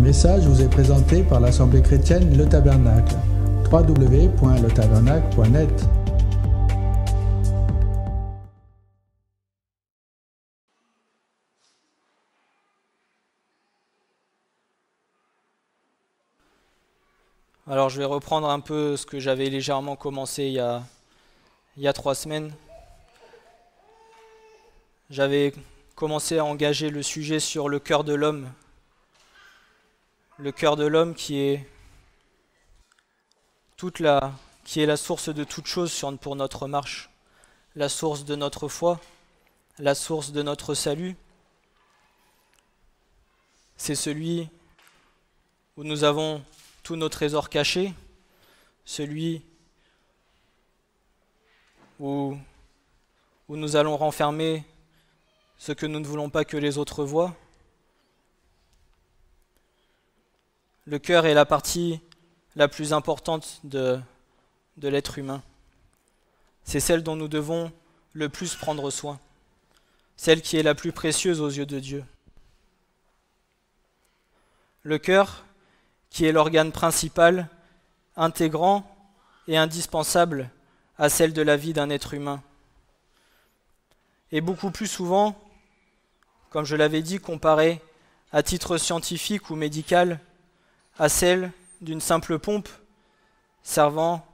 message vous est présenté par l'Assemblée chrétienne Le Tabernacle. www.letabernacle.net. Alors je vais reprendre un peu ce que j'avais légèrement commencé il y a 3 semaines. J'avais commencé à engager le sujet sur le cœur de l'homme. Le cœur de l'homme qui est la source de toute chose pour notre marche, la source de notre foi, la source de notre salut. C'est celui où nous avons tous nos trésors cachés, celui où nous allons renfermer ce que nous ne voulons pas que les autres voient. Le cœur est la partie la plus importante de l'être humain. C'est celle dont nous devons le plus prendre soin, celle qui est la plus précieuse aux yeux de Dieu. Le cœur, qui est l'organe principal, intégrant et indispensable à celle de la vie d'un être humain. Et beaucoup plus souvent, comme je l'avais dit, comparé à titre scientifique ou médical à celle d'une simple pompe servant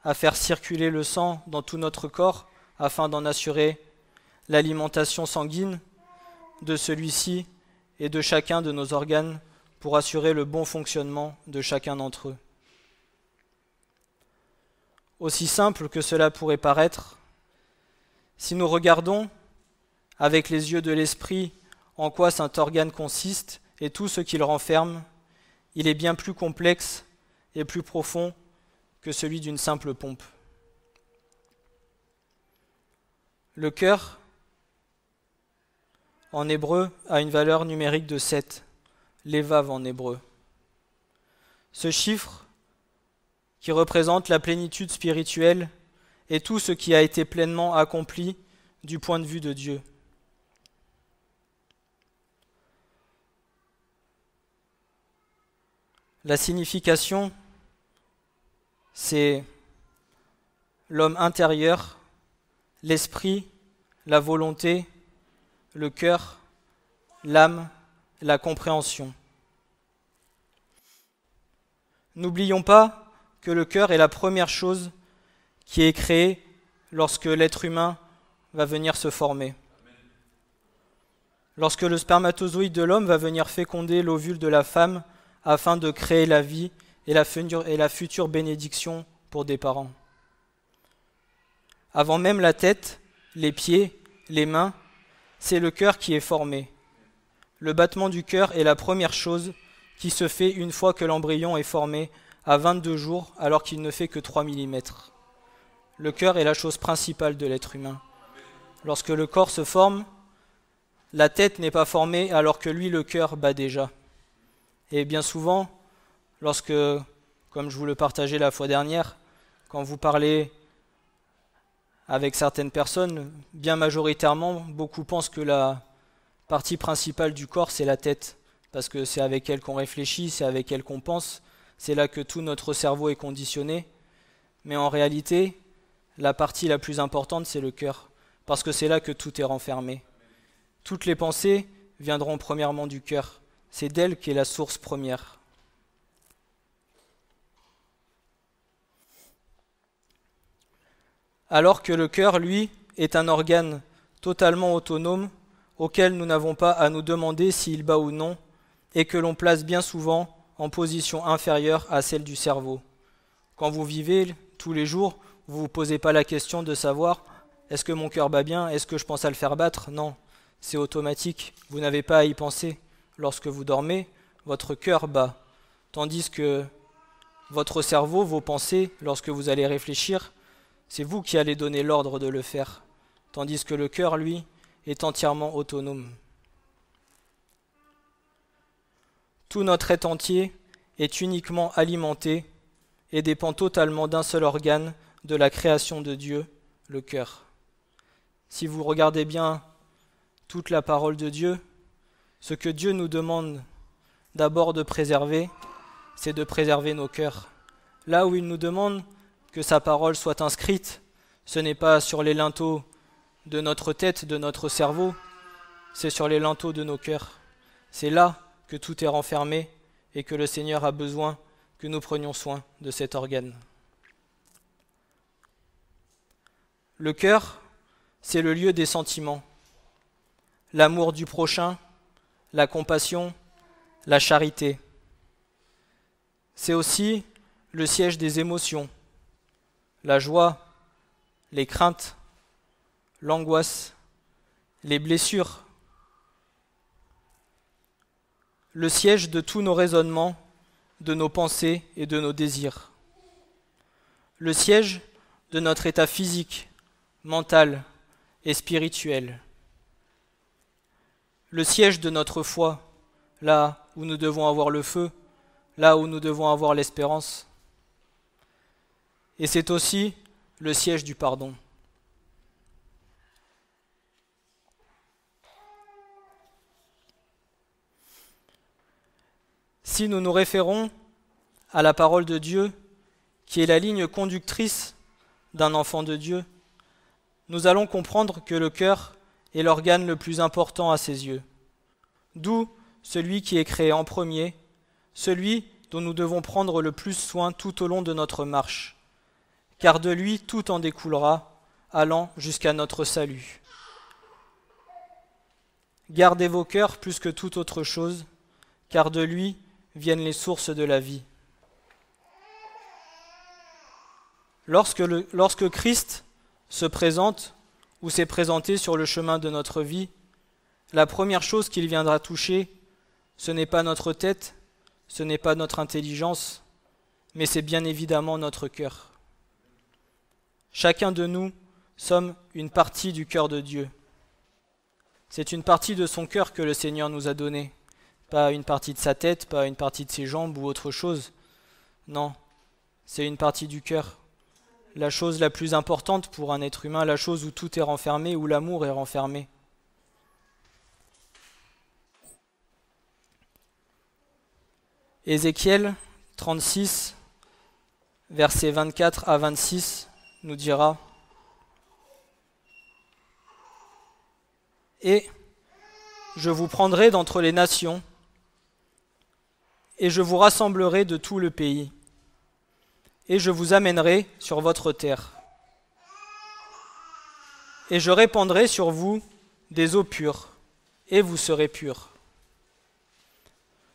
à faire circuler le sang dans tout notre corps afin d'en assurer l'alimentation sanguine de celui-ci et de chacun de nos organes pour assurer le bon fonctionnement de chacun d'entre eux. Aussi simple que cela pourrait paraître, si nous regardons avec les yeux de l'esprit en quoi cet organe consiste et tout ce qu'il renferme, il est bien plus complexe et plus profond que celui d'une simple pompe. Le cœur, en hébreu, a une valeur numérique de 7, l'évav en hébreu. Ce chiffre, qui représente la plénitude spirituelle et tout ce qui a été pleinement accompli du point de vue de Dieu. La signification, c'est l'homme intérieur, l'esprit, la volonté, le cœur, l'âme, la compréhension. N'oublions pas que le cœur est la première chose qui est créée lorsque l'être humain va venir se former. Lorsque le spermatozoïde de l'homme va venir féconder l'ovule de la femme afin de créer la vie et la future bénédiction pour des parents. Avant même la tête, les pieds, les mains, c'est le cœur qui est formé. Le battement du cœur est la première chose qui se fait une fois que l'embryon est formé à 22 jours alors qu'il ne fait que 3 mm. Le cœur est la chose principale de l'être humain. Lorsque le corps se forme, la tête n'est pas formée alors que lui, le cœur, bat déjà. Et bien souvent, lorsque, comme je vous le partageais la fois dernière, quand vous parlez avec certaines personnes, bien majoritairement, beaucoup pensent que la partie principale du corps, c'est la tête, parce que c'est avec elle qu'on réfléchit, c'est avec elle qu'on pense, c'est là que tout notre cerveau est conditionné. Mais en réalité, la partie la plus importante, c'est le cœur, parce que c'est là que tout est renfermé. Toutes les pensées viendront premièrement du cœur. C'est d'elle qu'est la source première. Alors que le cœur, lui, est un organe totalement autonome auquel nous n'avons pas à nous demander s'il bat ou non et que l'on place bien souvent en position inférieure à celle du cerveau. Quand vous vivez tous les jours, vous ne vous posez pas la question de savoir est-ce que mon cœur bat bien, est-ce que je pense à le faire battre? Non, c'est automatique, vous n'avez pas à y penser. Lorsque vous dormez, votre cœur bat, tandis que votre cerveau, vos pensées, lorsque vous allez réfléchir, c'est vous qui allez donner l'ordre de le faire, tandis que le cœur, lui, est entièrement autonome. Tout notre être entier est uniquement alimenté et dépend totalement d'un seul organe de la création de Dieu, le cœur. Si vous regardez bien toute la parole de Dieu, ce que Dieu nous demande d'abord de préserver, c'est de préserver nos cœurs. Là où il nous demande que sa parole soit inscrite, ce n'est pas sur les linteaux de notre tête, de notre cerveau, c'est sur les linteaux de nos cœurs. C'est là que tout est renfermé et que le Seigneur a besoin que nous prenions soin de cet organe. Le cœur, c'est le lieu des sentiments, l'amour du prochain, la compassion, la charité. C'est aussi le siège des émotions, la joie, les craintes, l'angoisse, les blessures, le siège de tous nos raisonnements, de nos pensées et de nos désirs, le siège de notre état physique, mental et spirituel, le siège de notre foi, là où nous devons avoir le feu, là où nous devons avoir l'espérance. Et c'est aussi le siège du pardon. Si nous nous référons à la parole de Dieu, qui est la ligne conductrice d'un enfant de Dieu, nous allons comprendre que le cœur est l'organe le plus important à ses yeux. D'où celui qui est créé en premier, celui dont nous devons prendre le plus soin tout au long de notre marche, car de lui tout en découlera, allant jusqu'à notre salut. Gardez vos cœurs plus que toute autre chose, car de lui viennent les sources de la vie. Lorsque Christ se présente ou s'est présenté sur le chemin de notre vie, la première chose qu'il viendra toucher, ce n'est pas notre tête, ce n'est pas notre intelligence, mais c'est bien évidemment notre cœur. Chacun de nous sommes une partie du cœur de Dieu. C'est une partie de son cœur que le Seigneur nous a donnée, pas une partie de sa tête, pas une partie de ses jambes ou autre chose. Non, c'est une partie du cœur. La chose la plus importante pour un être humain, la chose où tout est renfermé, où l'amour est renfermé. Ézéchiel 36, versets 24 à 26, nous dira « Et je vous prendrai d'entre les nations, et je vous rassemblerai de tout le pays, et je vous amènerai sur votre terre. Et je répandrai sur vous des eaux pures, et vous serez purs.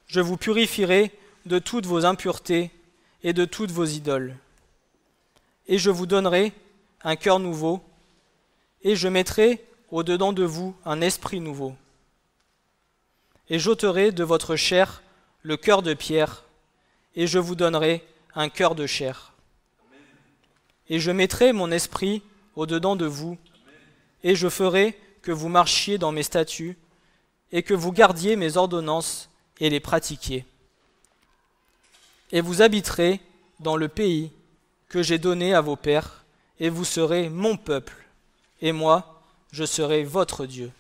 Je vous purifierai de toutes vos impuretés et de toutes vos idoles. Et je vous donnerai un cœur nouveau, et je mettrai au-dedans de vous un esprit nouveau. Et j'ôterai de votre chair le cœur de pierre, et je vous donnerai un cœur de chair. Et je mettrai mon esprit au-dedans de vous, et je ferai que vous marchiez dans mes statuts, et que vous gardiez mes ordonnances et les pratiquiez. Et vous habiterez dans le pays que j'ai donné à vos pères, et vous serez mon peuple, et moi, je serai votre Dieu.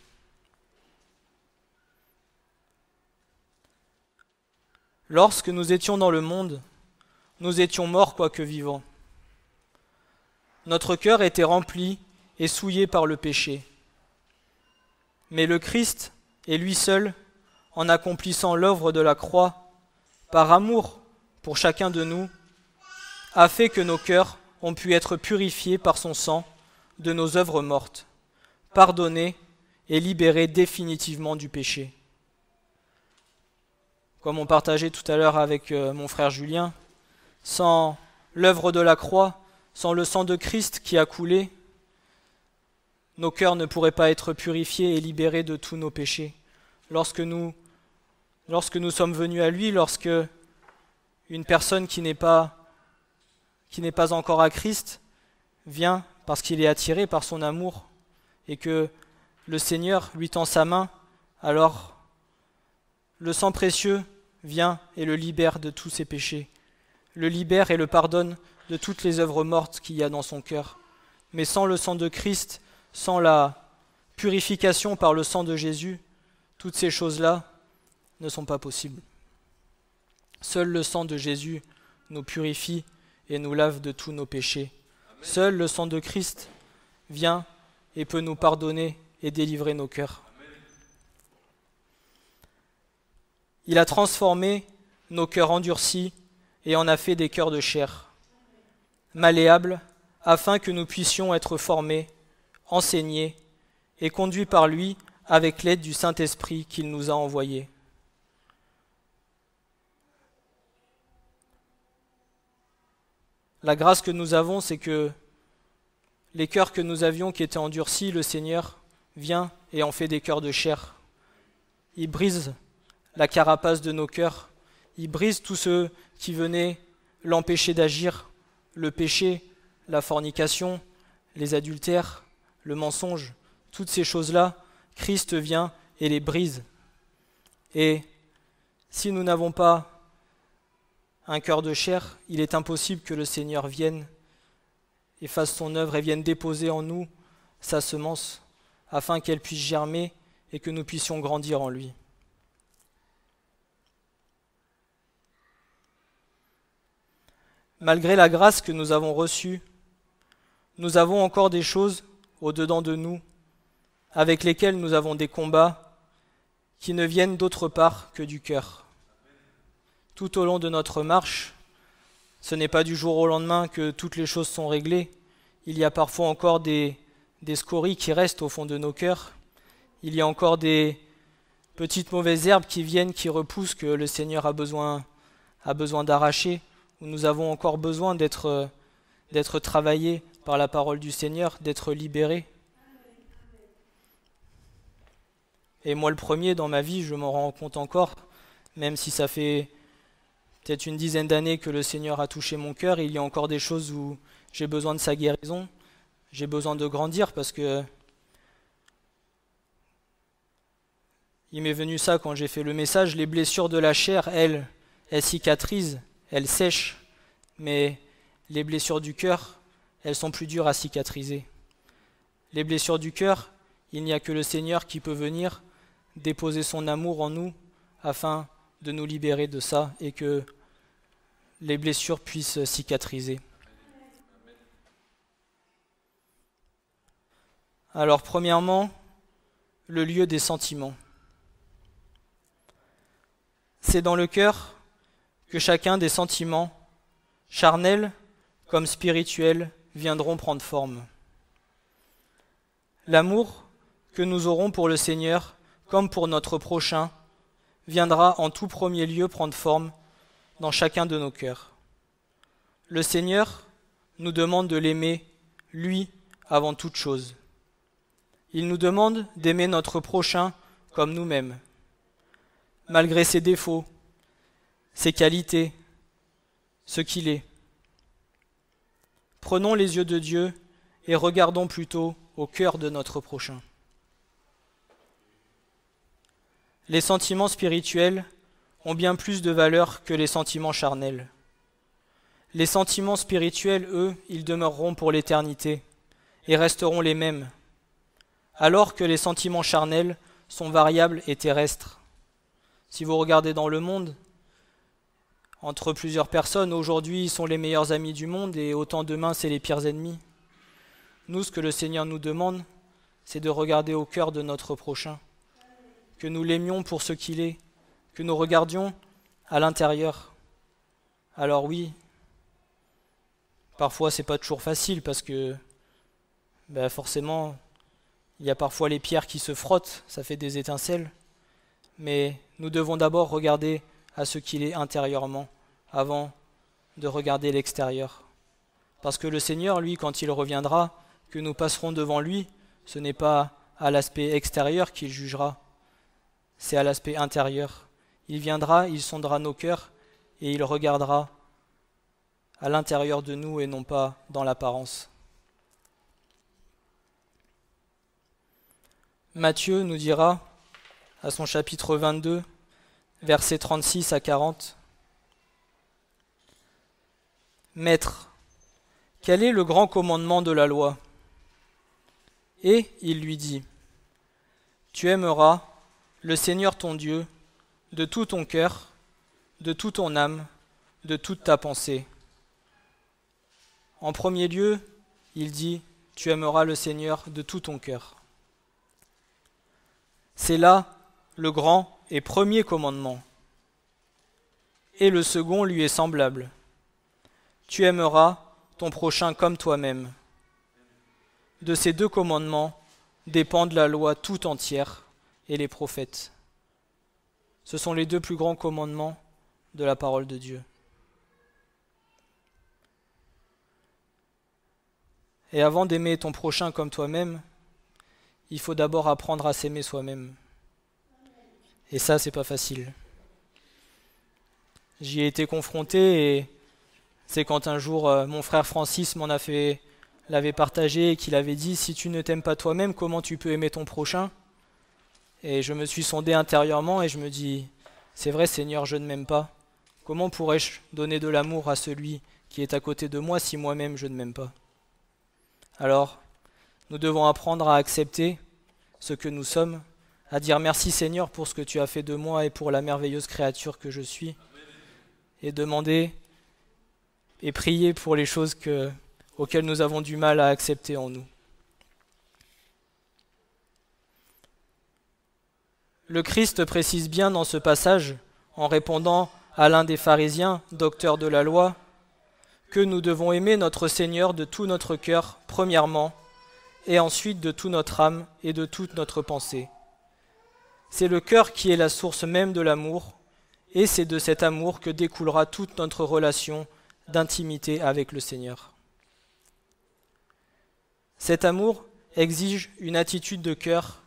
Lorsque nous étions dans le monde, nous étions morts quoique vivants. Notre cœur était rempli et souillé par le péché. Mais le Christ, et lui seul, en accomplissant l'œuvre de la croix, par amour pour chacun de nous, a fait que nos cœurs ont pu être purifiés par son sang de nos œuvres mortes, pardonnés et libérés définitivement du péché. Comme on partageait tout à l'heure avec mon frère Julien, sans l'œuvre de la croix, sans le sang de Christ qui a coulé, nos cœurs ne pourraient pas être purifiés et libérés de tous nos péchés. Lorsque nous sommes venus à lui, lorsque une personne qui n'est pas encore à Christ vient parce qu'il est attiré par son amour et que le Seigneur lui tend sa main, alors le sang précieux vient et le libère de tous ses péchés, le libère et le pardonne de toutes les œuvres mortes qu'il y a dans son cœur. Mais sans le sang de Christ, sans la purification par le sang de Jésus, toutes ces choses-là ne sont pas possibles. Seul le sang de Jésus nous purifie et nous lave de tous nos péchés. Seul le sang de Christ vient et peut nous pardonner et délivrer nos cœurs. Il a transformé nos cœurs endurcis et en a fait des cœurs de chair, malléables, afin que nous puissions être formés, enseignés et conduits par lui avec l'aide du Saint-Esprit qu'il nous a envoyé. La grâce que nous avons, c'est que les cœurs que nous avions qui étaient endurcis, le Seigneur vient et en fait des cœurs de chair. Il brise la carapace de nos cœurs, il brise tout ce qui venait l'empêcher d'agir, le péché, la fornication, les adultères, le mensonge, toutes ces choses-là, Christ vient et les brise. Et si nous n'avons pas un cœur de chair, il est impossible que le Seigneur vienne et fasse son œuvre et vienne déposer en nous sa semence, afin qu'elle puisse germer et que nous puissions grandir en lui. Malgré la grâce que nous avons reçue, nous avons encore des choses au-dedans de nous, avec lesquelles nous avons des combats qui ne viennent d'autre part que du cœur. Tout au long de notre marche, ce n'est pas du jour au lendemain que toutes les choses sont réglées. Il y a parfois encore des scories qui restent au fond de nos cœurs. Il y a encore des petites mauvaises herbes qui viennent, qui repoussent, que le Seigneur a besoin d'arracher, où nous avons encore besoin d'être travaillés par la parole du Seigneur, d'être libérés. Et moi le premier, dans ma vie, je m'en rends compte encore, même si ça fait peut-être une dizaine d'années que le Seigneur a touché mon cœur, il y a encore des choses où j'ai besoin de sa guérison, j'ai besoin de grandir, parce que il m'est venu ça quand j'ai fait le message, les blessures de la chair, elles cicatrisent, elles sèchent, mais les blessures du cœur, elles sont plus dures à cicatriser. Les blessures du cœur, il n'y a que le Seigneur qui peut venir déposer son amour en nous afin de nous libérer de ça et que les blessures puissent cicatriser. Alors premièrement, le lieu des sentiments. C'est dans le cœur que chacun des sentiments, charnels comme spirituels, viendront prendre forme. L'amour que nous aurons pour le Seigneur, comme pour notre prochain, viendra en tout premier lieu prendre forme dans chacun de nos cœurs. Le Seigneur nous demande de l'aimer, lui, avant toute chose. Il nous demande d'aimer notre prochain comme nous-mêmes, malgré ses défauts, ses qualités, ce qu'il est. Prenons les yeux de Dieu et regardons plutôt au cœur de notre prochain. Les sentiments spirituels ont bien plus de valeur que les sentiments charnels. Les sentiments spirituels, eux, ils demeureront pour l'éternité et resteront les mêmes, alors que les sentiments charnels sont variables et terrestres. Si vous regardez dans le monde, entre plusieurs personnes, aujourd'hui ils sont les meilleurs amis du monde et autant demain c'est les pires ennemis. Nous, ce que le Seigneur nous demande, c'est de regarder au cœur de notre prochain, que nous l'aimions pour ce qu'il est, que nous regardions à l'intérieur. Alors oui, parfois c'est pas toujours facile parce que forcément il y a parfois les pierres qui se frottent, ça fait des étincelles, mais nous devons d'abord regarder à ce qu'il est intérieurement avant de regarder l'extérieur. Parce que le Seigneur, lui, quand il reviendra, que nous passerons devant lui, ce n'est pas à l'aspect extérieur qu'il jugera, c'est à l'aspect intérieur. Il viendra, il sondera nos cœurs et il regardera à l'intérieur de nous et non pas dans l'apparence. Matthieu nous dira, à son chapitre 22, versets 36 à 40, « Maître, quel est le grand commandement de la loi ?» Et il lui dit, « Tu aimeras le Seigneur ton Dieu de tout ton cœur, de toute ton âme, de toute ta pensée. En premier lieu, il dit, tu aimeras le Seigneur de tout ton cœur. C'est là le grand et premier commandement. Et le second lui est semblable. Tu aimeras ton prochain comme toi-même. De ces deux commandements dépendent la loi tout entière et les prophètes. Ce sont les deux plus grands commandements de la parole de Dieu. Et avant d'aimer ton prochain comme toi-même, il faut d'abord apprendre à s'aimer soi-même. Et ça, c'est pas facile. J'y ai été confronté et c'est quand un jour mon frère Francis l'avait partagé et qu'il avait dit « Si tu ne t'aimes pas toi-même, comment tu peux aimer ton prochain ?» Et je me suis sondé intérieurement et je me dis « C'est vrai Seigneur, je ne m'aime pas. Comment pourrais-je donner de l'amour à celui qui est à côté de moi si moi-même je ne m'aime pas ?» Alors, nous devons apprendre à accepter ce que nous sommes, à dire merci Seigneur pour ce que tu as fait de moi et pour la merveilleuse créature que je suis, et demander et prier pour les choses auxquelles nous avons du mal à accepter en nous. Le Christ précise bien dans ce passage, en répondant à l'un des pharisiens, docteur de la loi, que nous devons aimer notre Seigneur de tout notre cœur, premièrement, et ensuite de toute notre âme et de toute notre pensée. C'est le cœur qui est la source même de l'amour, et c'est de cet amour que découlera toute notre relation d'intimité avec le Seigneur. Cet amour exige une attitude de cœur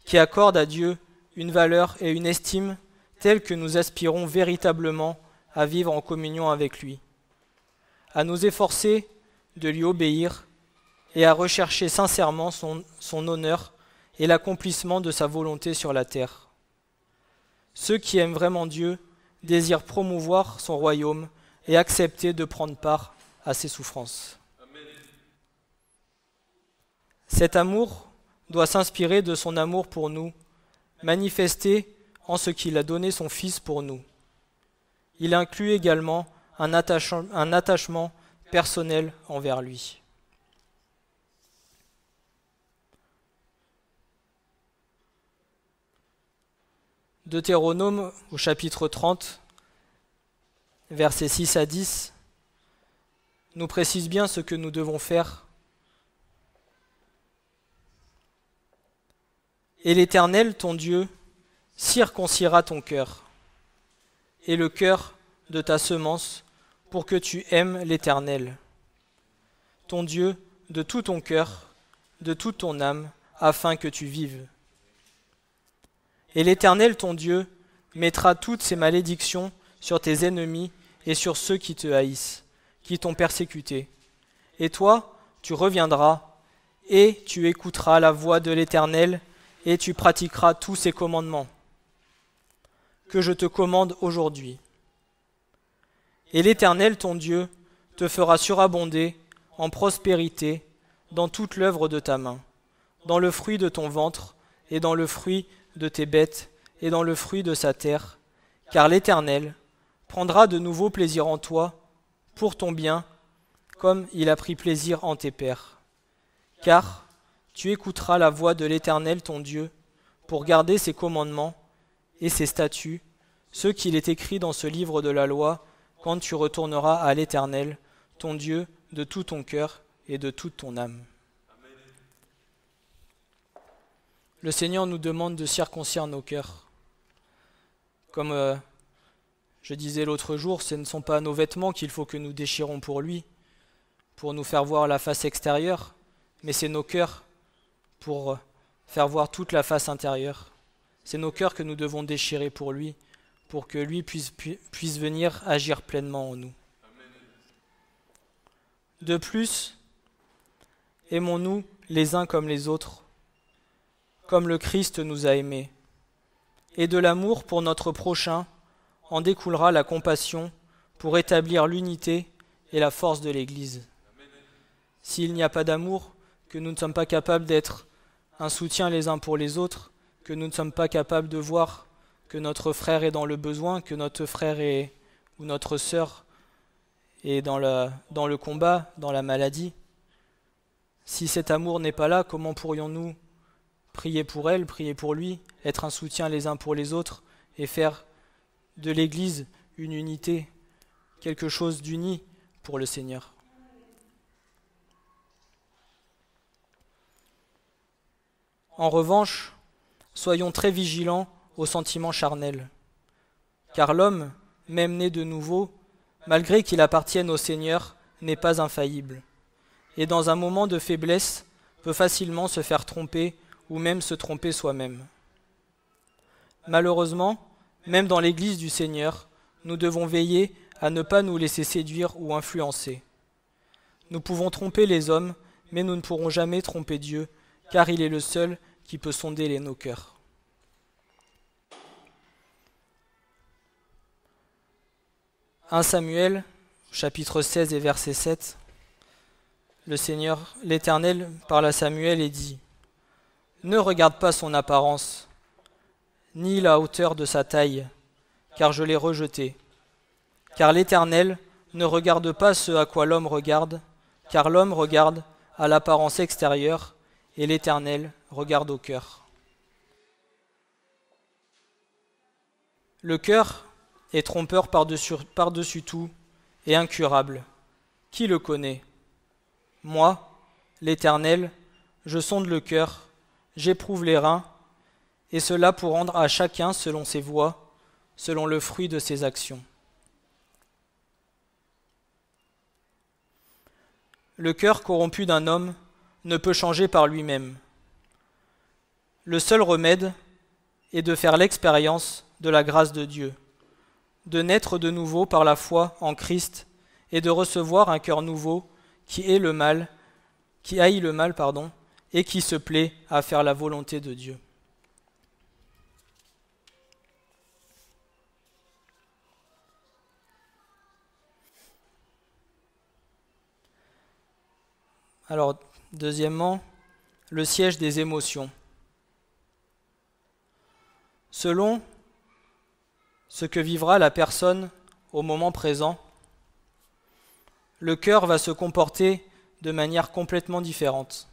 qui accorde à Dieu une valeur et une estime telles que nous aspirons véritablement à vivre en communion avec lui, à nous efforcer de lui obéir et à rechercher sincèrement son honneur et l'accomplissement de sa volonté sur la terre. Ceux qui aiment vraiment Dieu désirent promouvoir son royaume et accepter de prendre part à ses souffrances. Amen. Cet amour doit s'inspirer de son amour pour nous, manifesté en ce qu'il a donné son Fils pour nous. Il inclut également un attachement personnel envers lui. Deutéronome au chapitre 30, versets 6 à 10, nous précise bien ce que nous devons faire. Et l'Éternel, ton Dieu, circoncira ton cœur et le cœur de ta semence pour que tu aimes l'Éternel, ton Dieu, de tout ton cœur, de toute ton âme, afin que tu vives. Et l'Éternel, ton Dieu, mettra toutes ces malédictions sur tes ennemis et sur ceux qui te haïssent, qui t'ont persécuté. Et toi, tu reviendras, et tu écouteras la voix de l'Éternel, et tu pratiqueras tous ses commandements, que je te commande aujourd'hui. Et l'Éternel, ton Dieu, te fera surabonder en prospérité dans toute l'œuvre de ta main, dans le fruit de ton ventre, et dans le fruit de tes bêtes, et dans le fruit de sa terre, car l'Éternel prendra de nouveau plaisir en toi, pour ton bien, comme il a pris plaisir en tes pères. Car tu écouteras la voix de l'Éternel ton Dieu, pour garder ses commandements et ses statuts, ceux qu'il est écrit dans ce livre de la loi, quand tu retourneras à l'Éternel, ton Dieu, de tout ton cœur et de toute ton âme. Le Seigneur nous demande de circoncire nos cœurs. Comme je disais l'autre jour, ce ne sont pas nos vêtements qu'il faut que nous déchirons pour lui, pour nous faire voir la face extérieure, mais c'est nos cœurs pour faire voir toute la face intérieure. C'est nos cœurs que nous devons déchirer pour lui, pour que lui puisse venir agir pleinement en nous. De plus, aimons-nous les uns comme les autres, comme le Christ nous a aimés. Et de l'amour pour notre prochain en découlera la compassion pour établir l'unité et la force de l'Église. S'il n'y a pas d'amour, que nous ne sommes pas capables d'être un soutien les uns pour les autres, que nous ne sommes pas capables de voir que notre frère est dans le besoin, que notre frère ou notre sœur est dans le combat, dans la maladie. Si cet amour n'est pas là, comment pourrions-nous prier pour elle, prier pour lui, être un soutien les uns pour les autres et faire de l'Église une unité, quelque chose d'uni pour le Seigneur. En revanche, soyons très vigilants aux sentiments charnels, car l'homme, même né de nouveau, malgré qu'il appartienne au Seigneur, n'est pas infaillible, et dans un moment de faiblesse, peut facilement se faire tromper ou même se tromper soi-même. Malheureusement, même dans l'Église du Seigneur, nous devons veiller à ne pas nous laisser séduire ou influencer. Nous pouvons tromper les hommes, mais nous ne pourrons jamais tromper Dieu, car il est le seul qui peut sonder nos cœurs. « 1 Samuel, chapitre 16 et verset 7, le Seigneur, l'Éternel, parle à Samuel et dit « Ne regarde pas son apparence, ni la hauteur de sa taille, car je l'ai rejeté. Car l'Éternel ne regarde pas ce à quoi l'homme regarde, car l'homme regarde à l'apparence extérieure, et l'Éternel regarde au cœur. » Le cœur est trompeur par-dessus tout et incurable. Qui le connaît? Moi, l'Éternel, je sonde le cœur, j'éprouve les reins, et cela pour rendre à chacun selon ses voies, selon le fruit de ses actions. Le cœur corrompu d'un homme ne peut changer par lui-même. Le seul remède est de faire l'expérience de la grâce de Dieu, de naître de nouveau par la foi en Christ et de recevoir un cœur nouveau qui haït le mal, et qui se plaît à faire la volonté de Dieu. Alors, deuxièmement, le siège des émotions. Selon ce que vivra la personne au moment présent, le cœur va se comporter de manière complètement différente.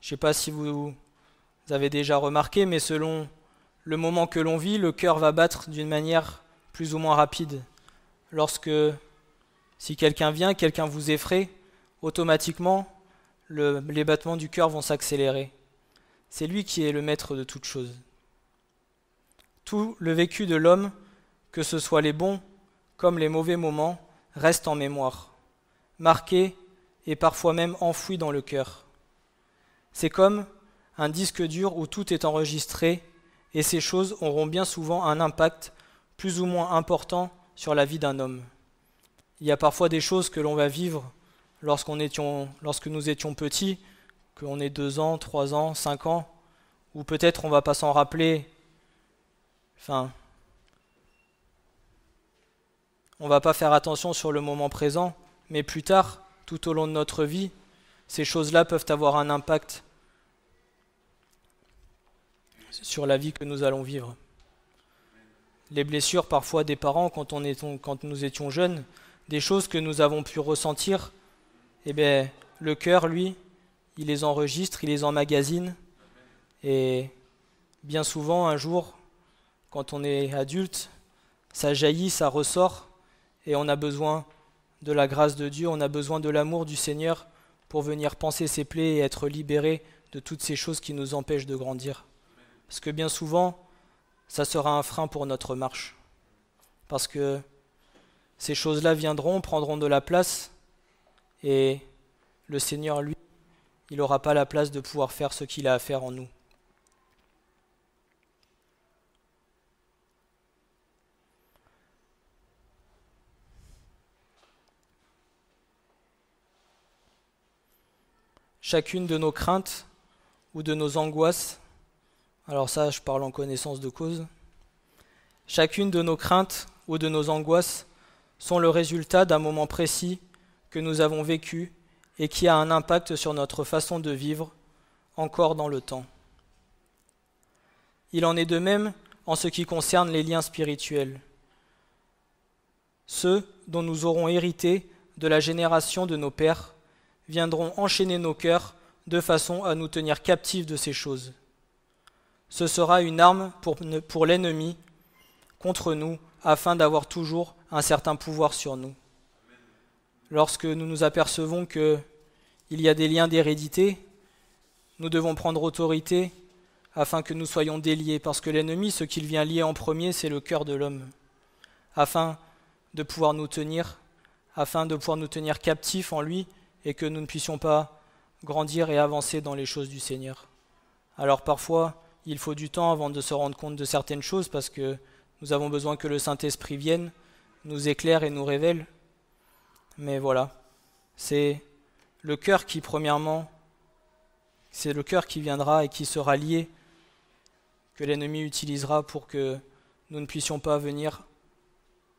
Je ne sais pas si vous avez déjà remarqué, mais selon le moment que l'on vit, le cœur va battre d'une manière plus ou moins rapide. Si quelqu'un vient, quelqu'un vous effraie, automatiquement, les battements du cœur vont s'accélérer. C'est lui qui est le maître de toute chose. Tout le vécu de l'homme, que ce soit les bons comme les mauvais moments, reste en mémoire, marqué et parfois même enfoui dans le cœur. C'est comme un disque dur où tout est enregistré et ces choses auront bien souvent un impact plus ou moins important sur la vie d'un homme. Il y a parfois des choses que l'on va vivre lorsque nous étions petits, qu'on ait 2 ans, 3 ans, 5 ans, ou peut-être on ne va pas s'en rappeler, on ne va pas faire attention sur le moment présent, mais plus tard, tout au long de notre vie, ces choses-là peuvent avoir un impact sur la vie que nous allons vivre. Les blessures parfois des parents quand nous étions jeunes, des choses que nous avons pu ressentir, le cœur, lui, il les enregistre, il les emmagasine, et bien souvent, un jour, quand on est adulte, ça jaillit, ça ressort, et on a besoin de la grâce de Dieu, on a besoin de l'amour du Seigneur pour venir panser ses plaies et être libéré de toutes ces choses qui nous empêchent de grandir. Parce que bien souvent, ça sera un frein pour notre marche. Parce que ces choses-là viendront, prendront de la place, et le Seigneur, lui, il n'aura pas la place de pouvoir faire ce qu'il a à faire en nous. Chacune de nos craintes ou de nos angoisses, alors ça je parle en connaissance de cause, chacune de nos craintes ou de nos angoisses sont le résultat d'un moment précis que nous avons vécu et qui a un impact sur notre façon de vivre encore dans le temps. Il en est de même en ce qui concerne les liens spirituels. Ceux dont nous aurons hérité de la génération de nos pères viendront enchaîner nos cœurs de façon à nous tenir captifs de ces choses. Ce sera une arme pour l'ennemi contre nous, afin d'avoir toujours un certain pouvoir sur nous. Lorsque nous nous apercevons qu'il y a des liens d'hérédité, nous devons prendre autorité afin que nous soyons déliés, parce que l'ennemi, ce qu'il vient lier en premier, c'est le cœur de l'homme, afin de pouvoir nous tenir captifs en lui, et que nous ne puissions pas grandir et avancer dans les choses du Seigneur. Alors parfois, il faut du temps avant de se rendre compte de certaines choses, parce que nous avons besoin que le Saint-Esprit vienne, nous éclaire et nous révèle. Mais voilà, c'est le cœur qui viendra et qui sera lié, que l'ennemi utilisera pour que nous ne puissions pas venir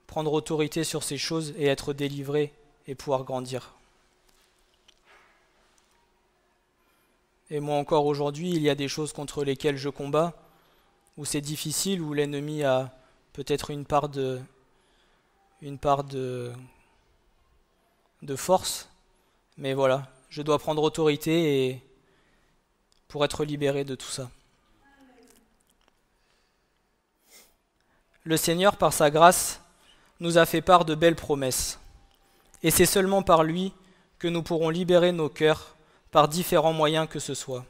prendre autorité sur ces choses et être délivrés et pouvoir grandir. Et moi encore aujourd'hui, il y a des choses contre lesquelles je combats, où c'est difficile, où l'ennemi a peut-être une part de force, mais voilà, je dois prendre autorité pour être libéré de tout ça. Le Seigneur, par sa grâce, nous a fait part de belles promesses, et c'est seulement par lui que nous pourrons libérer nos cœurs par différents moyens que ce soit.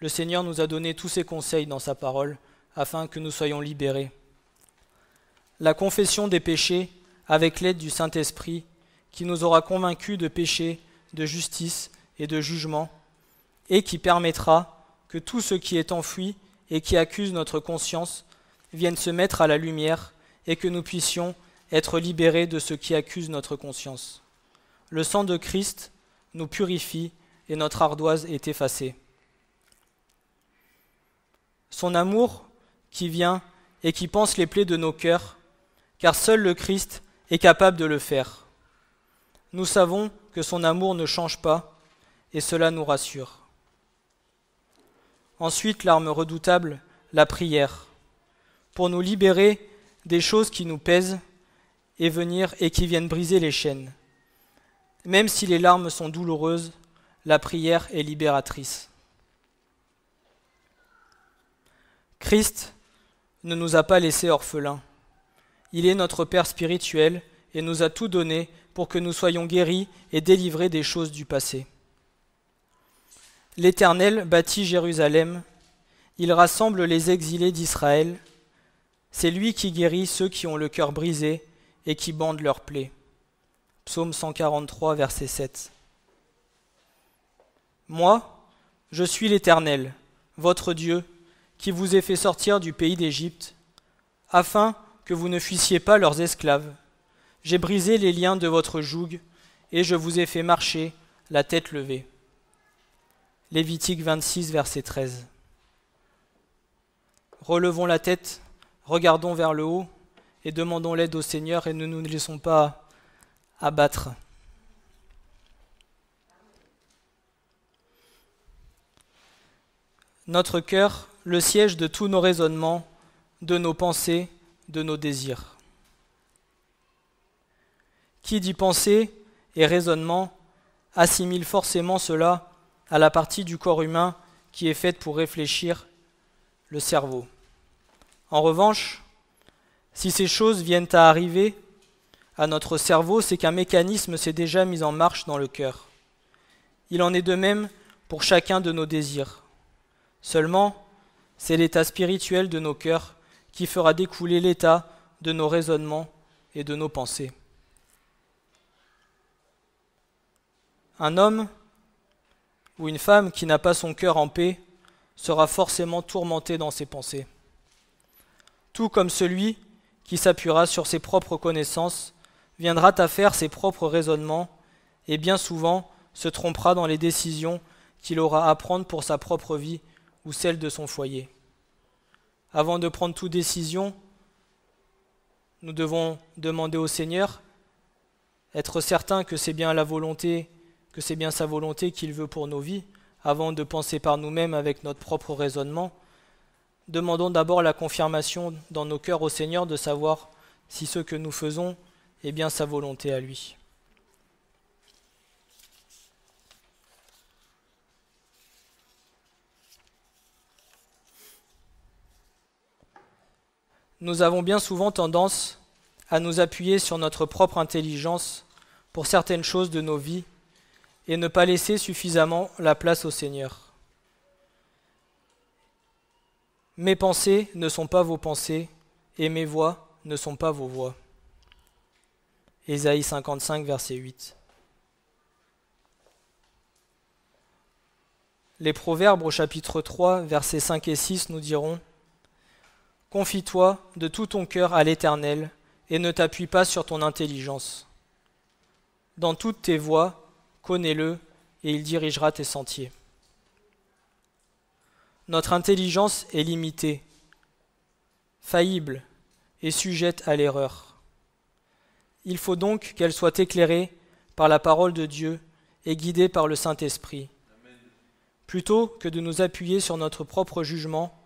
Le Seigneur nous a donné tous ses conseils dans sa parole, afin que nous soyons libérés. La confession des péchés, avec l'aide du Saint-Esprit, qui nous aura convaincus de péché, de justice et de jugement, et qui permettra que tout ce qui est enfoui et qui accuse notre conscience vienne se mettre à la lumière, et que nous puissions être libérés de ce qui accuse notre conscience. Le sang de Christ nous purifie et notre ardoise est effacée. Son amour qui vient et qui panse les plaies de nos cœurs, car seul le Christ est capable de le faire. Nous savons que son amour ne change pas, et cela nous rassure. Ensuite, l'arme redoutable, la prière, pour nous libérer des choses qui nous pèsent et qui viennent briser les chaînes. Même si les larmes sont douloureuses, la prière est libératrice. Christ ne nous a pas laissés orphelins. Il est notre Père spirituel et nous a tout donné pour que nous soyons guéris et délivrés des choses du passé. L'Éternel bâtit Jérusalem, il rassemble les exilés d'Israël. C'est lui qui guérit ceux qui ont le cœur brisé et qui bandent leurs plaies. Psaume 143, verset 7. Moi, je suis l'Éternel, votre Dieu, qui vous ai fait sortir du pays d'Égypte, afin que vous ne fussiez pas leurs esclaves. J'ai brisé les liens de votre joug, et je vous ai fait marcher la tête levée. Lévitique 26, verset 13. Relevons la tête, regardons vers le haut, et demandons l'aide au Seigneur, et ne nous laissons pas abattre. Notre cœur, le siège de tous nos raisonnements, de nos pensées, de nos désirs. Qui dit pensée et raisonnement assimile forcément cela à la partie du corps humain qui est faite pour réfléchir, le cerveau. En revanche, si ces choses viennent à arriver à notre cerveau, c'est qu'un mécanisme s'est déjà mis en marche dans le cœur. Il en est de même pour chacun de nos désirs. Seulement, c'est l'état spirituel de nos cœurs qui fera découler l'état de nos raisonnements et de nos pensées. Un homme ou une femme qui n'a pas son cœur en paix sera forcément tourmenté dans ses pensées. Tout comme celui qui s'appuiera sur ses propres connaissances viendra à faire ses propres raisonnements et bien souvent se trompera dans les décisions qu'il aura à prendre pour sa propre vie ou celle de son foyer. Avant de prendre toute décision, nous devons demander au Seigneur, être certain que c'est bien sa volonté qu'il veut pour nos vies, avant de penser par nous-mêmes avec notre propre raisonnement. demandons d'abord la confirmation dans nos cœurs au Seigneur de savoir si ce que nous faisons est bien sa volonté à lui. Nous avons bien souvent tendance à nous appuyer sur notre propre intelligence pour certaines choses de nos vies et ne pas laisser suffisamment la place au Seigneur. Mes pensées ne sont pas vos pensées et mes voix ne sont pas vos voix. Ésaïe 55, verset 8. Les Proverbes au chapitre 3, versets 5 et 6 nous diront « Confie-toi de tout ton cœur à l'Éternel et ne t'appuie pas sur ton intelligence. Dans toutes tes voies, connais-le et il dirigera tes sentiers. » Notre intelligence est limitée, faillible et sujette à l'erreur. Il faut donc qu'elle soit éclairée par la parole de Dieu et guidée par le Saint-Esprit. Plutôt que de nous appuyer sur notre propre jugement,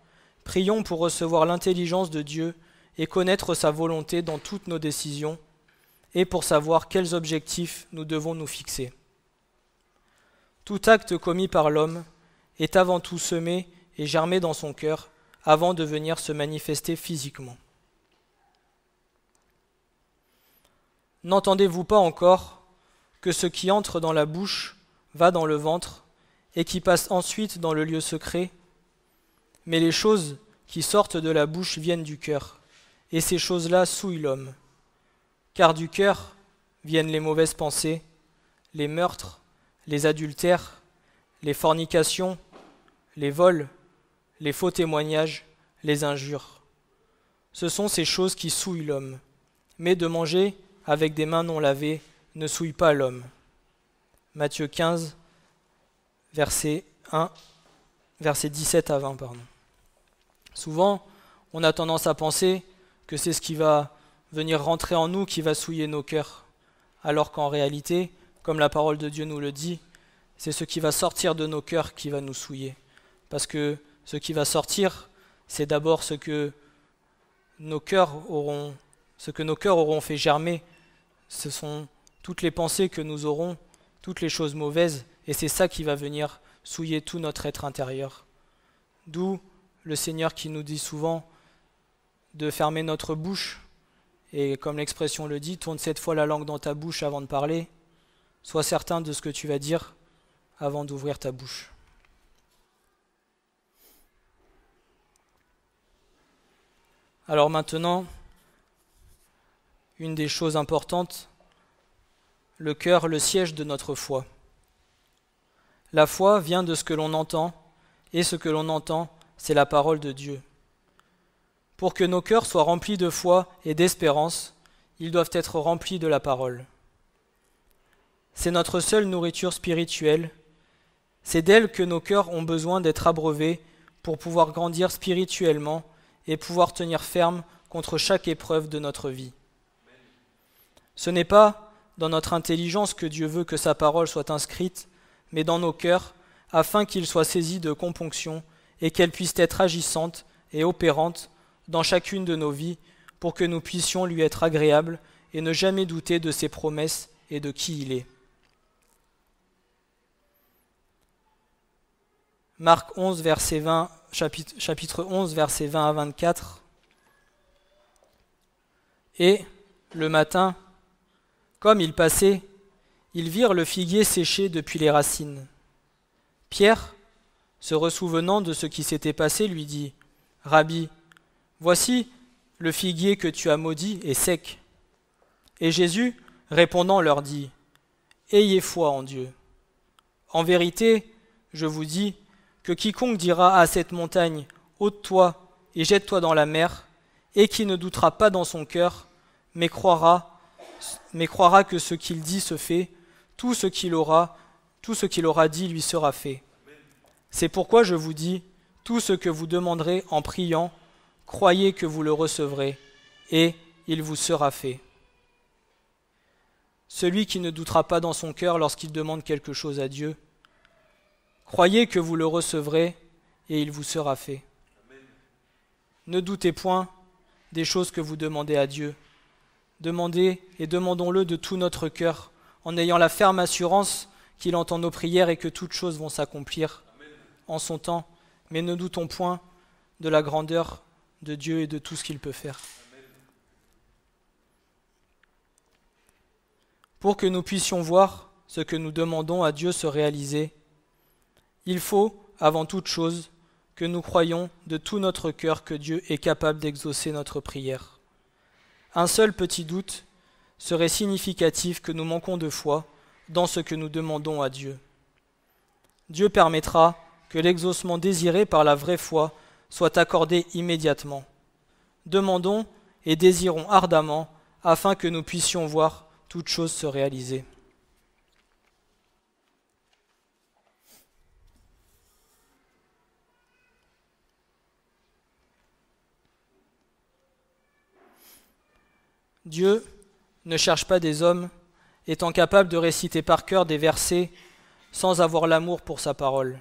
prions pour recevoir l'intelligence de Dieu et connaître sa volonté dans toutes nos décisions, et pour savoir quels objectifs nous devons nous fixer. Tout acte commis par l'homme est avant tout semé et germé dans son cœur avant de venir se manifester physiquement. N'entendez-vous pas encore que ce qui entre dans la bouche va dans le ventre et qui passe ensuite dans le lieu secret? Mais les choses qui sortent de la bouche viennent du cœur, et ces choses-là souillent l'homme. Car du cœur viennent les mauvaises pensées, les meurtres, les adultères, les fornications, les vols, les faux témoignages, les injures. Ce sont ces choses qui souillent l'homme. Mais de manger avec des mains non lavées ne souille pas l'homme. Matthieu 15, verset 17 à 20. Souvent, on a tendance à penser que c'est ce qui va venir rentrer en nous qui va souiller nos cœurs, alors qu'en réalité, comme la parole de Dieu nous le dit, c'est ce qui va sortir de nos cœurs qui va nous souiller. Parce que ce qui va sortir, c'est d'abord ce que nos cœurs auront fait germer. Ce sont toutes les pensées que nous aurons, toutes les choses mauvaises, et c'est ça qui va venir souiller tout notre être intérieur. D'où le Seigneur qui nous dit souvent de fermer notre bouche, et comme l'expression le dit, tourne 7 fois la langue dans ta bouche avant de parler. Sois certain de ce que tu vas dire avant d'ouvrir ta bouche. Alors maintenant, une des choses importantes, le cœur, le siège de notre foi. La foi vient de ce que l'on entend, et ce que l'on entend, c'est la parole de Dieu. Pour que nos cœurs soient remplis de foi et d'espérance, ils doivent être remplis de la parole. C'est notre seule nourriture spirituelle. C'est d'elle que nos cœurs ont besoin d'être abreuvés pour pouvoir grandir spirituellement et pouvoir tenir ferme contre chaque épreuve de notre vie. Ce n'est pas dans notre intelligence que Dieu veut que sa parole soit inscrite, mais dans nos cœurs, afin qu'il soit saisi de componction et qu'elle puisse être agissante et opérante dans chacune de nos vies pour que nous puissions lui être agréables et ne jamais douter de ses promesses et de qui il est. Marc 11, verset 20, chapitre 11, versets 20 à 24. Et, le matin, comme ils passaient, ils virent le figuier séché depuis les racines. Pierre, se ressouvenant de ce qui s'était passé, lui dit « Rabbi, voici, le figuier que tu as maudit est sec. » Et Jésus, répondant, leur dit « Ayez foi en Dieu. En vérité, je vous dis que quiconque dira à cette montagne « ôte-toi et jette-toi dans la mer », et qui ne doutera pas dans son cœur, mais croira que ce qu'il dit se fait, tout ce qu'il aura dit lui sera fait. C'est pourquoi je vous dis, tout ce que vous demanderez en priant, croyez que vous le recevrez, et il vous sera fait. Celui qui ne doutera pas dans son cœur lorsqu'il demande quelque chose à Dieu, croyez que vous le recevrez, et il vous sera fait. Ne doutez point des choses que vous demandez à Dieu. Demandez et demandons-le de tout notre cœur, en ayant la ferme assurance qu'il entend nos prières et que toutes choses vont s'accomplir en son temps. Mais ne doutons point de la grandeur de Dieu et de tout ce qu'il peut faire. Pour que nous puissions voir ce que nous demandons à Dieu se réaliser, il faut, avant toute chose, que nous croyions de tout notre cœur que Dieu est capable d'exaucer notre prière. Un seul petit doute serait significatif que nous manquons de foi dans ce que nous demandons à Dieu. Dieu permettra que l'exaucement désiré par la vraie foi soit accordé immédiatement. Demandons et désirons ardemment afin que nous puissions voir toute chose se réaliser. Dieu ne cherche pas des hommes étant capables de réciter par cœur des versets sans avoir l'amour pour sa parole.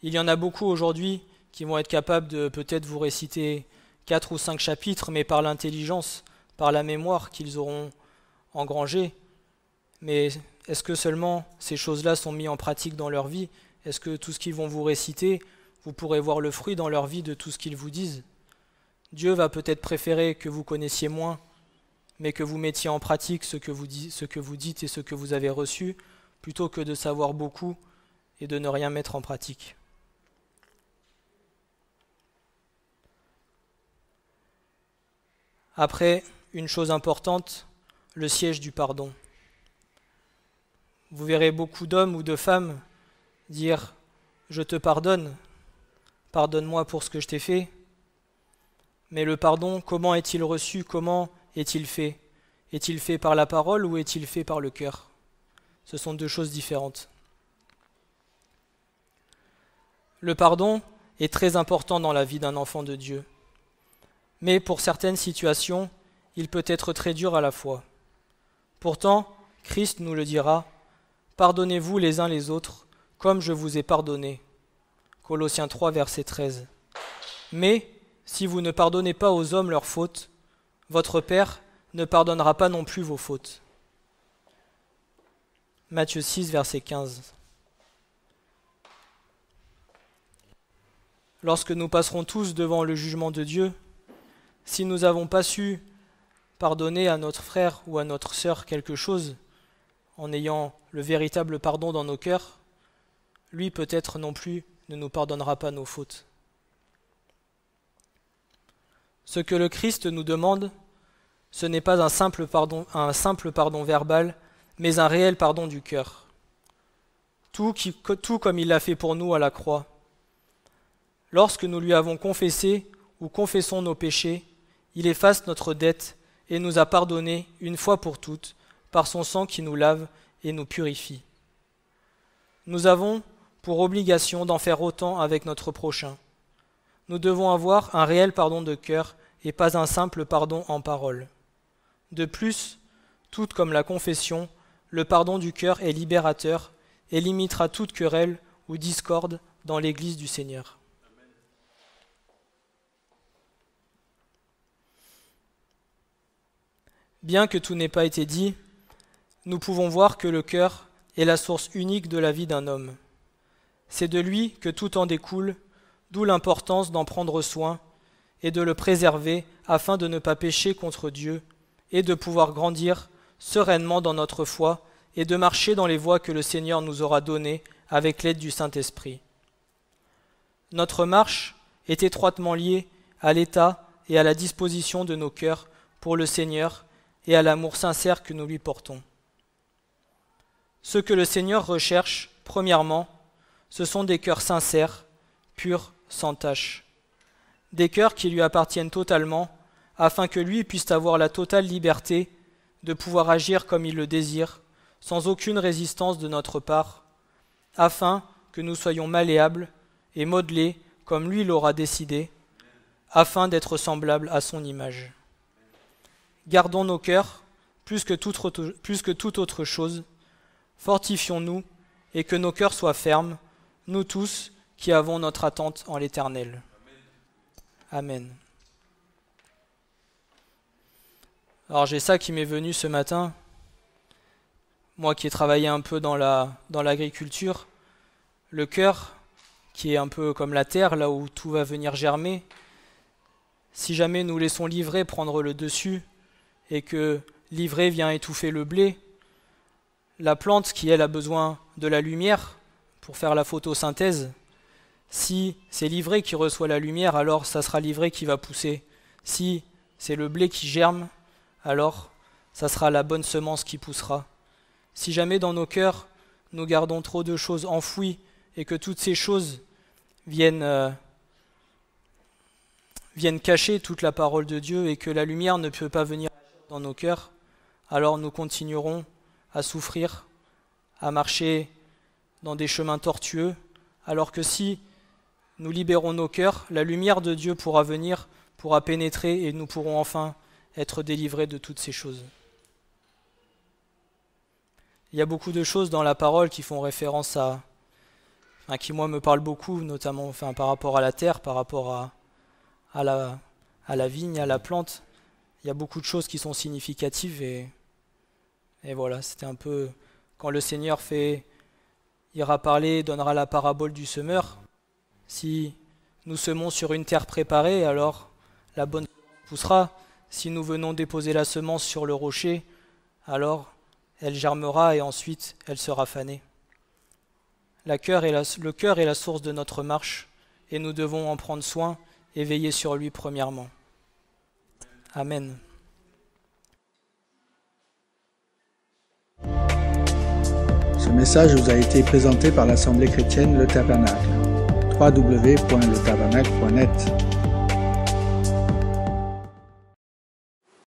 Il y en a beaucoup aujourd'hui qui vont être capables de peut-être vous réciter 4 ou 5 chapitres, mais par l'intelligence, par la mémoire qu'ils auront engrangée. Mais est-ce que seulement ces choses-là sont mises en pratique dans leur vie? Est-ce que tout ce qu'ils vont vous réciter, vous pourrez voir le fruit dans leur vie de tout ce qu'ils vous disent? Dieu va peut-être préférer que vous connaissiez moins, mais que vous mettiez en pratique ce que vous dites et ce que vous avez reçu, plutôt que de savoir beaucoup et de ne rien mettre en pratique. Après, une chose importante, le siège du pardon. Vous verrez beaucoup d'hommes ou de femmes dire « Je te pardonne, pardonne-moi pour ce que je t'ai fait ». Mais le pardon, comment est-il reçu? Comment est-il fait? Est-il fait par la parole ou est-il fait par le cœur? Ce sont deux choses différentes. Le pardon est très important dans la vie d'un enfant de Dieu. Mais pour certaines situations, il peut être très dur à la fois. Pourtant, Christ nous le dira, « Pardonnez-vous les uns les autres, comme je vous ai pardonné. » Colossiens 3, verset 13. Mais, si vous ne pardonnez pas aux hommes leurs fautes, votre Père ne pardonnera pas non plus vos fautes. Matthieu 6, verset 15. Lorsque nous passerons tous devant le jugement de Dieu, si nous n'avons pas su pardonner à notre frère ou à notre sœur quelque chose, en ayant le véritable pardon dans nos cœurs, lui peut-être non plus ne nous pardonnera pas nos fautes. Ce que le Christ nous demande, ce n'est pas un simple pardon verbal, mais un réel pardon du cœur. Tout comme il l'a fait pour nous à la croix. Lorsque nous lui avons confessé ou confessons nos péchés, il efface notre dette et nous a pardonné une fois pour toutes par son sang qui nous lave et nous purifie. Nous avons pour obligation d'en faire autant avec notre prochain. Nous devons avoir un réel pardon de cœur et pas un simple pardon en parole. De plus, tout comme la confession, le pardon du cœur est libérateur et limitera toute querelle ou discorde dans l'Église du Seigneur. Bien que tout n'ait pas été dit, nous pouvons voir que le cœur est la source unique de la vie d'un homme. C'est de lui que tout en découle, d'où l'importance d'en prendre soin et de le préserver afin de ne pas pécher contre Dieu et de pouvoir grandir sereinement dans notre foi et de marcher dans les voies que le Seigneur nous aura données avec l'aide du Saint-Esprit. Notre marche est étroitement liée à l'état et à la disposition de nos cœurs pour le Seigneur et à l'amour sincère que nous lui portons. Ce que le Seigneur recherche, premièrement, ce sont des cœurs sincères, purs, sans tache. Des cœurs qui lui appartiennent totalement, afin que lui puisse avoir la totale liberté de pouvoir agir comme il le désire, sans aucune résistance de notre part, afin que nous soyons malléables et modelés comme lui l'aura décidé, afin d'être semblables à son image. Gardons nos cœurs plus que toute autre chose, fortifions-nous et que nos cœurs soient fermes, nous tous qui avons notre attente en l'Éternel. Amen. Alors j'ai ça qui m'est venu ce matin. Moi qui ai travaillé un peu dans l'agriculture, le cœur, qui est un peu comme la terre, là où tout va venir germer, si jamais nous laissons l'ivraie prendre le dessus et que l'ivraie vient étouffer le blé, la plante qui, elle, a besoin de la lumière pour faire la photosynthèse, si c'est l'ivraie qui reçoit la lumière, alors ça sera l'ivraie qui va pousser. Si c'est le blé qui germe, alors ça sera la bonne semence qui poussera. Si jamais dans nos cœurs, nous gardons trop de choses enfouies et que toutes ces choses viennent cacher toute la parole de Dieu et que la lumière ne peut pas venir dans nos cœurs, alors nous continuerons à souffrir, à marcher dans des chemins tortueux, alors que si nous libérons nos cœurs, la lumière de Dieu pourra venir, pourra pénétrer et nous pourrons enfin être délivrés de toutes ces choses. Il y a beaucoup de choses dans la parole qui font référence qui moi me parlent beaucoup, notamment par rapport à la terre, par rapport à la vigne, à la plante. Il y a beaucoup de choses qui sont significatives et voilà, c'était un peu quand le Seigneur ira parler, donnera la parabole du semeur. Si nous semons sur une terre préparée, alors la bonne poussera. Si nous venons déposer la semence sur le rocher, alors elle germera et ensuite elle sera fanée. Le cœur est la source de notre marche et nous devons en prendre soin et veiller sur lui premièrement. Amen. Ce message vous a été présenté par l'Assemblée chrétienne Le Tabernacle. www.letabernacle.net